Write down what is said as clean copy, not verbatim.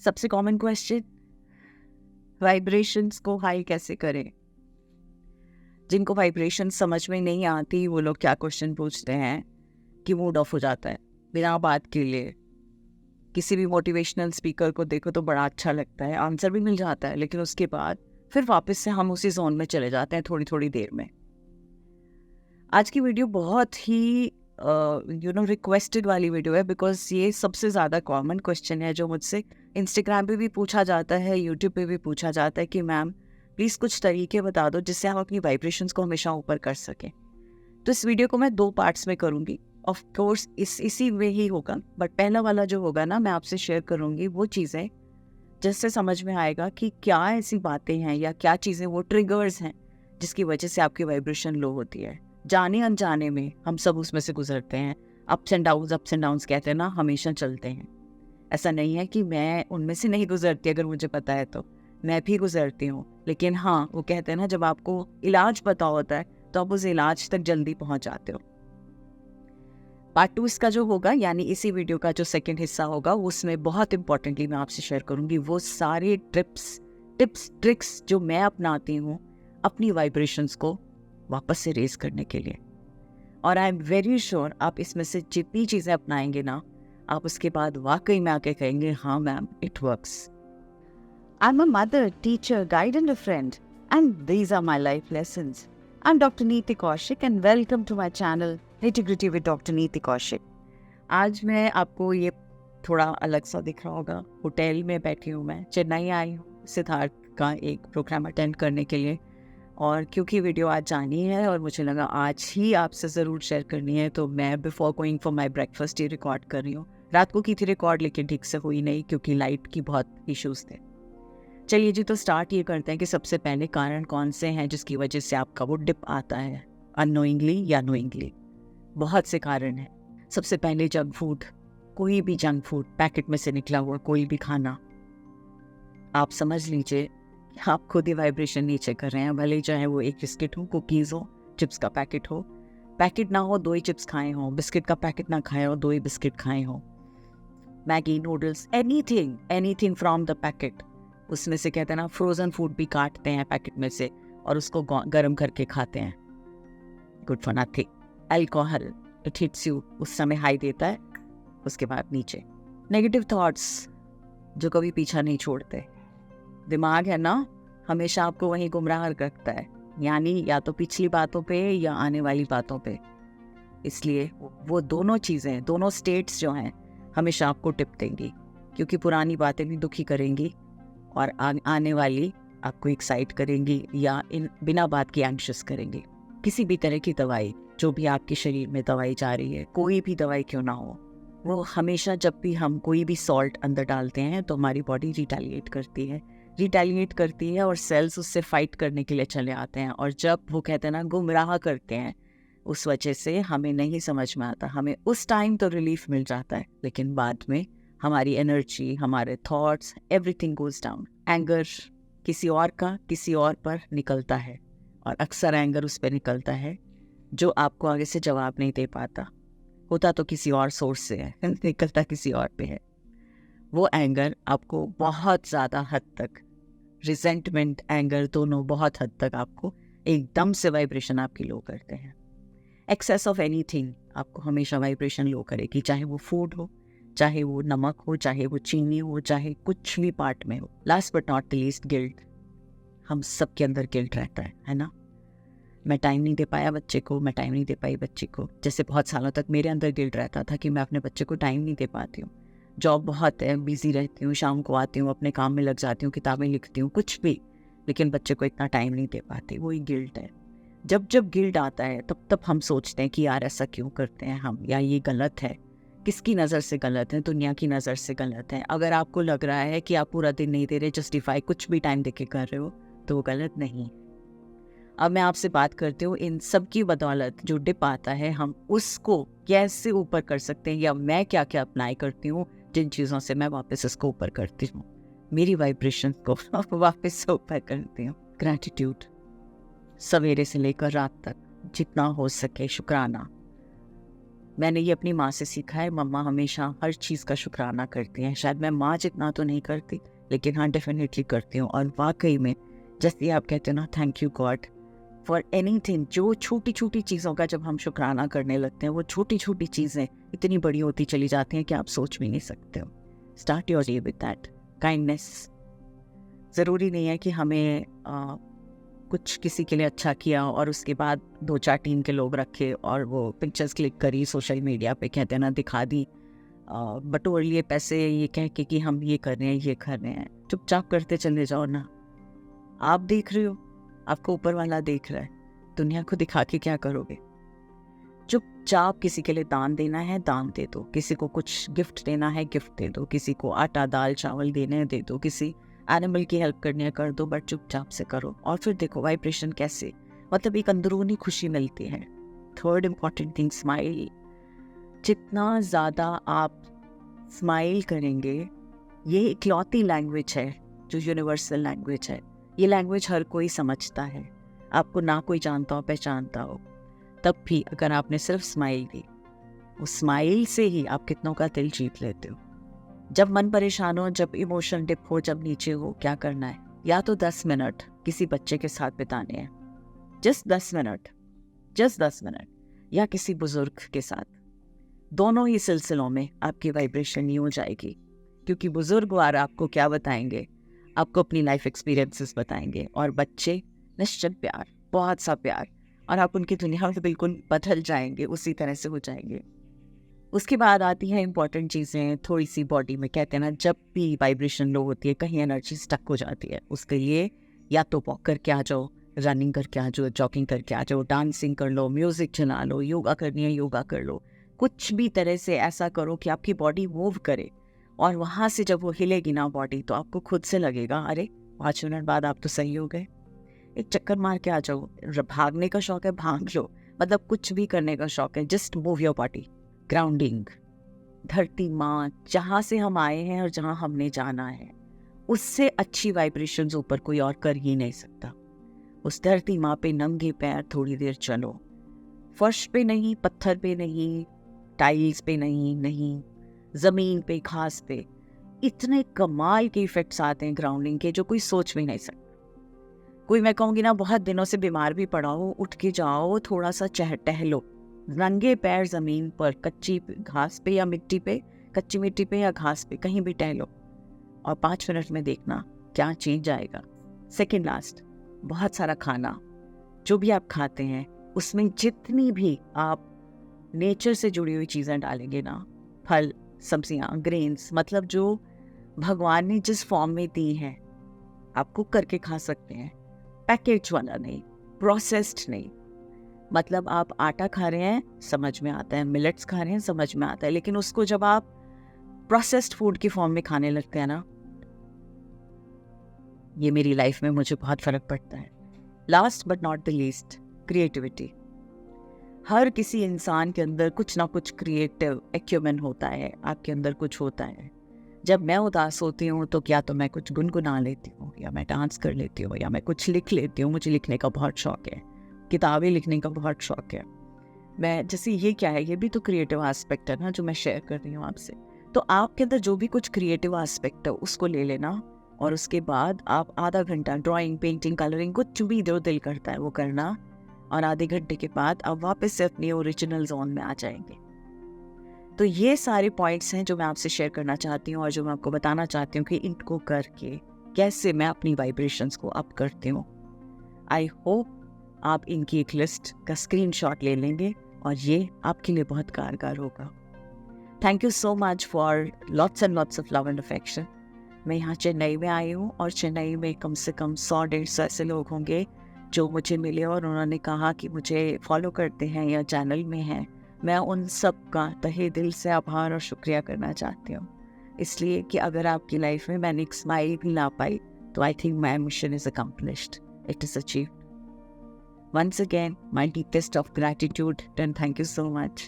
सबसे common question, vibrations को high कैसे करें? जिनको वाइब्रेशन समझ में नहीं आती वो लोग क्या क्वेश्चन पूछते हैं कि मूड ऑफ हो जाता है बिना बात के लिए। किसी भी मोटिवेशनल स्पीकर को देखो तो बड़ा अच्छा लगता है, आंसर भी मिल जाता है, लेकिन उसके बाद फिर वापस से हम उसी जोन में चले जाते हैं थोड़ी थोड़ी देर में। आज की वीडियो बहुत ही रिक्वेस्टेड वाली वीडियो है, बिकॉज ये सबसे ज़्यादा कॉमन क्वेश्चन है जो मुझसे इंस्टाग्राम पे भी पूछा जाता है, यूट्यूब पे भी पूछा जाता है कि मैम प्लीज़ कुछ तरीके बता दो जिससे हम अपनी वाइब्रेशंस को हमेशा ऊपर कर सकें। तो इस वीडियो को मैं 2 पार्ट्स में करूँगी। ऑफ कोर्स इसी में ही होगा, बट पहला वाला जो होगा ना, मैं आपसे शेयर करूँगी वो चीज़ें जिससे समझ में आएगा कि क्या ऐसी बातें हैं या क्या चीज़ें वो ट्रिगर्स हैं जिसकी वजह से आपकी वाइब्रेशन लो होती है। जाने अनजाने में हम सब उसमें से गुजरते हैं। अप्स एंड डाउन्स कहते हैं ना, हमेशा चलते हैं। ऐसा नहीं है कि मैं उनमें से नहीं गुजरती, अगर मुझे पता है तो मैं भी गुजरती हूँ। लेकिन हाँ, वो कहते हैं ना, जब आपको इलाज पता होता है तो आप उस इलाज तक जल्दी पहुँच जाते हो। पार्ट 2 इसका जो होगा, यानी इसी वीडियो का जो सेकंड हिस्सा होगा, उसमें बहुत इंपॉर्टेंटली मैं आपसे शेयर करूंगी वो सारे टिप्स ट्रिक्स जो मैं अपनाती हूँ अपनी वाइब्रेशंस को वापस से रेज करने के लिए। और आई एम वेरी श्योर आप इसमें से जितनी चीज़ें अपनाएंगे ना, आप उसके बाद वाकई में आके कहेंगे हाँ ma'am, it works. I am a mother, teacher, guide and a friend, and these are my life lessons. I am doctor Niti Kaushik and welcome to my channel nitty gritty with doctor Niti Kaushik. आज मैं आपको ये थोड़ा अलग सा दिख रहा होगा, होटल में बैठी हूँ, मैं चेन्नई आई हूँ सिद्धार्थ का एक प्रोग्राम अटेंड करने के लिए। और क्योंकि वीडियो आज जानी है और मुझे लगा आज ही आपसे ज़रूर शेयर करनी है, तो मैं before going for my breakfast ये रिकॉर्ड कर रही हूँ। रात को की थी रिकॉर्ड, लेकिन ठीक से हुई नहीं क्योंकि लाइट की बहुत इश्यूज़ थे। चलिए जी, तो स्टार्ट ये करते हैं कि सबसे पहले कारण कौन से हैं जिसकी वजह से आपका वो डिप आता है, अननोइंगली या नोइंगली। बहुत से कारण हैं। सबसे पहले जंक फूड, कोई भी जंक फूड, पैकेट में से निकला हुआ कोई भी खाना। आप समझ लीजिए आप खुद ही वाइब्रेशन नीचे कर रहे हैं, भले ही चाहे वो एक बिस्किट हो, कुकीज़ हो, चिप्स का पैकेट हो। पैकेट ना हो 2 ही चिप्स खाए हों, बिस्किट का पैकेट ना खाए हो 2 ही बिस्किट खाए हों, Maggi noodles, anything from the packet. उसमें से कहते हैं ना, फ्रोज़न फूड भी काटते हैं पैकेट में से और उसको गर्म करके खाते हैं। Good for nothing. Alcohol, it hits you, उस समय हाई देता है, उसके बाद नीचे। नेगेटिव थॉट्स जो कभी पीछा नहीं छोड़ते। दिमाग है ना, हमेशा आपको वहीं गुमराह रखता है, यानी या तो पिछली बातों पे या आने वाली बातों पे। इसलिए वो दोनों चीज़ें, दोनों स्टेट्स जो हैं, हमेशा आपको टिप देंगी, क्योंकि पुरानी बातें भी दुखी करेंगी और आने वाली आपको एक्साइट करेंगी या बिना बात के एंग्शियस करेंगी। किसी भी तरह की दवाई, जो भी आपके शरीर में दवाई जा रही है, कोई भी दवाई क्यों ना हो, वो हमेशा जब भी हम कोई भी सॉल्ट अंदर डालते हैं तो हमारी बॉडी रिटेलिएट करती है और सेल्स उससे फाइट करने के लिए चले आते हैं। और जब वो कहते हैं ना, गुमराह करते हैं, उस वजह से हमें नहीं समझ में आता। हमें उस टाइम तो रिलीफ मिल जाता है, लेकिन बाद में हमारी एनर्जी, हमारे thoughts, everything goes down. Anger किसी और का किसी और पर निकलता है, और अक्सर एंगर उस पर निकलता है जो आपको आगे से जवाब नहीं दे पाता। होता तो किसी और सोर्स से है, निकलता किसी और पे है। वो एंगर आपको बहुत ज़्यादा हद तक, रिजेंटमेंट, एंगर दोनों बहुत हद तक आपको एकदम से वाइब्रेशन आपकी लो करते हैं। एक्सेस ऑफ एनीथिंग आपको हमेशा वाइब्रेशन लो करेगी, चाहे वो फूड हो, चाहे वो नमक हो, चाहे वो चीनी हो, चाहे कुछ भी पार्ट में हो। Last but not the least, guilt. हम सबके अंदर गिल्ट रहता है ना। मैं टाइम नहीं दे पाया बच्चे को, मैं टाइम नहीं दे पाई बच्ची को। जैसे बहुत सालों तक मेरे अंदर गिल्ट रहता था कि मैं अपने बच्चे को टाइम नहीं दे पाती हूँ। जॉब बहुत है, बिजी रहती हूँ, शाम को आती हूँ, अपने काम में लग जाती हूँ, किताबें लिखती हूँ, कुछ भी, लेकिन बच्चे को इतना टाइम नहीं दे पाती। वही गिल्ट है। जब जब गिल्ट आता है तब हम सोचते हैं कि यार ऐसा क्यों करते हैं हम, या ये गलत है। किसकी नज़र से गलत है? दुनिया की नज़र से गलत है। अगर आपको लग रहा है कि आप पूरा दिन नहीं दे रहे, जस्टिफाई कुछ भी टाइम देके कर रहे हो, तो वो गलत नहीं। अब मैं आपसे बात करती हूँ इन सब की बदौलत जो डिप आता है, हम उसको कैसे ऊपर कर सकते हैं, या मैं क्या क्या अप्लाई करती हूँ जिन चीज़ों से मैं वापस इसको ऊपर करती हूँ, मेरी वाइब्रेशन को वापस से ऊपर करती हूँ। ग्रैटिट्यूड, सवेरे से लेकर रात तक जितना हो सके शुक्राना। मैंने ये अपनी माँ से सीखा है। मम्मा हमेशा हर चीज़ का शुक्राना करती हैं। शायद मैं माँ जितना तो नहीं करती, लेकिन हाँ डेफिनेटली करती हूँ। और वाकई में जैसे आप कहते हैं ना, thank you God for anything, जो छोटी छोटी चीज़ों का जब हम शुक्राना करने लगते हैं, वो छोटी छोटी चीज़ें इतनी बड़ी होती चली जाती हैं कि आप सोच भी नहीं सकते हो। Start your day with that kindness. ज़रूरी नहीं है कि हमें कुछ किसी के लिए अच्छा किया और उसके बाद 2-4 टीम के लोग रखे और वो पिक्चर्स क्लिक करी, सोशल मीडिया पे कहते हैं ना दिखा दी, बटोर लिए पैसे ये कह के कि हम ये कर रहे हैं, ये कर रहे हैं। चुपचाप करते चले जाओ ना। आप देख रहे हो, आपको ऊपर वाला देख रहा है, दुनिया को दिखा के क्या करोगे? चुपचाप किसी के लिए दान देना है, दान दे दो। किसी को कुछ गिफ्ट देना है, गिफ्ट दे दो। किसी को आटा दाल चावल देने हैं, दे दो। किसी एनिमल की हेल्प करनी है, कर दो, बट चुपचाप से करो। और फिर देखो वाइब्रेशन कैसे, मतलब एक अंदरूनी खुशी मिलती है। Third important thing, smile. जितना ज़्यादा आप स्माइल करेंगे, ये इकलौती लैंग्वेज है जो यूनिवर्सल लैंग्वेज है। ये लैंग्वेज हर कोई समझता है, आपको ना कोई जानता हो पहचानता हो, तब भी अगर आपने सिर्फ स्माइल दी, उस स्माइल से ही आप कितनों का दिल जीत लेते हो। जब मन परेशान हो, जब इमोशन डिप हो, जब नीचे हो, क्या करना है? या तो 10 मिनट किसी बच्चे के साथ बिताने हैं, जस्ट 10 मिनट, जस्ट 10 मिनट, या किसी बुजुर्ग के साथ। दोनों ही सिलसिलों में आपकी वाइब्रेशन नहीं हो जाएगी, क्योंकि बुजुर्ग वार आपको क्या बताएंगे? आपको अपनी लाइफ एक्सपीरियंसेस बताएंगे, और बच्चे निश्चित प्यार, बहुत सा प्यार, और आप उनकी दुनिया में बिल्कुल बदल जाएंगे, उसी तरह से हो जाएंगे। उसके बाद आती हैं इंपॉर्टेंट चीज़ें, थोड़ी सी बॉडी में कहते हैं ना, जब भी वाइब्रेशन लो होती है, कहीं एनर्जी स्टक हो जाती है, उसके लिए या तो वॉक करके आ जाओ, रनिंग करके आ जाओ, जॉगिंग करके आ जाओ, डांसिंग कर लो, म्यूज़िक चला लो, योगा करनी है योगा कर लो। कुछ भी तरह से ऐसा करो कि आपकी बॉडी मूव करे, और वहाँ से जब वो हिलेगी ना बॉडी, तो आपको खुद से लगेगा अरे 5 मिनट बाद आप तो सही हो गए। एक चक्कर मार के आ जाओ। भागने का शौक है, भाग लो, मतलब कुछ भी करने का शौक है, just move your body. Grounding, धरती माँ जहाँ से हम आए हैं और जहाँ हमने जाना है, उससे अच्छी वाइब्रेशंस ऊपर कोई और कर ही नहीं सकता। उस धरती माँ पे नंगे पैर थोड़ी देर चलो, फर्श पे नहीं, पत्थर पे नहीं, टाइल्स पे नहीं, जमीन पे, घास पे। इतने कमाल के इफेक्ट्स आते हैं ग्राउंडिंग के, जो कोई सोच भी नहीं सकता। कोई, मैं कहूँगी ना, बहुत दिनों से बीमार भी पड़ा हो, उठ के जाओ, थोड़ा सा टहलो, नंगे पैर जमीन पर, कच्ची घास पे या मिट्टी पे, कच्ची मिट्टी पे या घास पे, कहीं भी टहलो, और 5 मिनट में देखना क्या चेंज आएगा। सेकेंड लास्ट, बहुत सारा खाना, जो भी आप खाते हैं उसमें जितनी भी आप नेचर से जुड़ी हुई चीज़ें डालेंगे ना, फल, सब्जियाँ, ग्रेन्स, मतलब जो भगवान ने जिस फॉर्म में दी हैं, आप कुक करके खा सकते हैं, पैकेज वाला नहीं, प्रोसेस्ड नहीं। मतलब आप आटा खा रहे हैं, समझ में आता है, मिलेट्स खा रहे हैं, समझ में आता है, लेकिन उसको जब आप प्रोसेस्ड फूड की फॉर्म में खाने लगते हैं ना, ये मेरी लाइफ में मुझे बहुत फ़र्क पड़ता है। Last but not the least, creativity. हर किसी इंसान के अंदर कुछ ना कुछ क्रिएटिव एक्यूमेन होता है, आपके अंदर कुछ होता है। जब मैं उदास होती हूँ तो क्या तो मैं कुछ गुनगुना लेती हूँ, या मैं डांस कर लेती हूँ, या मैं कुछ लिख लेती हूँ। मुझे लिखने का बहुत शौक है, किताबें लिखने का बहुत शौक है। मैं जैसे, ये क्या है, ये भी तो क्रिएटिव एस्पेक्ट है ना, जो मैं शेयर कर रही हूँ आपसे। तो आपके अंदर जो भी कुछ क्रिएटिव एस्पेक्ट है, उसको ले लेना, और उसके बाद आप आधा घंटा ड्राइंग, पेंटिंग, कलरिंग, कुछ भी जो दिल करता है वो करना, और आधे घंटे के बाद आप वापस से अपनी ओरिजिनल जोन में आ जाएंगे। तो ये सारे पॉइंट्स हैं जो मैं आपसे शेयर करना चाहती हूँ, और जो मैं आपको बताना चाहती हूँ कि इनको करके कैसे मैं अपनी वाइब्रेशंस को अप करती हूँ। आई होप आप इनकी एक लिस्ट का स्क्रीनशॉट ले लेंगे, और ये आपके लिए बहुत कारगर होगा। Thank you so much for lots and lots of love and affection. मैं यहाँ चेन्नई में आई हूँ, और चेन्नई में कम से कम 100-150 ऐसे लोग होंगे जो मुझे मिले और उन्होंने कहा कि मुझे फॉलो करते हैं या चैनल में हैं। मैं उन सब का तहे दिल से आभार और शुक्रिया करना चाहती हूँ, इसलिए कि अगर आपकी लाइफ में मैंने एक स्माइल भी ला पाई, तो I think my mission is accomplished, it is achieved. Once again, my deepest of gratitude, and thank you so much.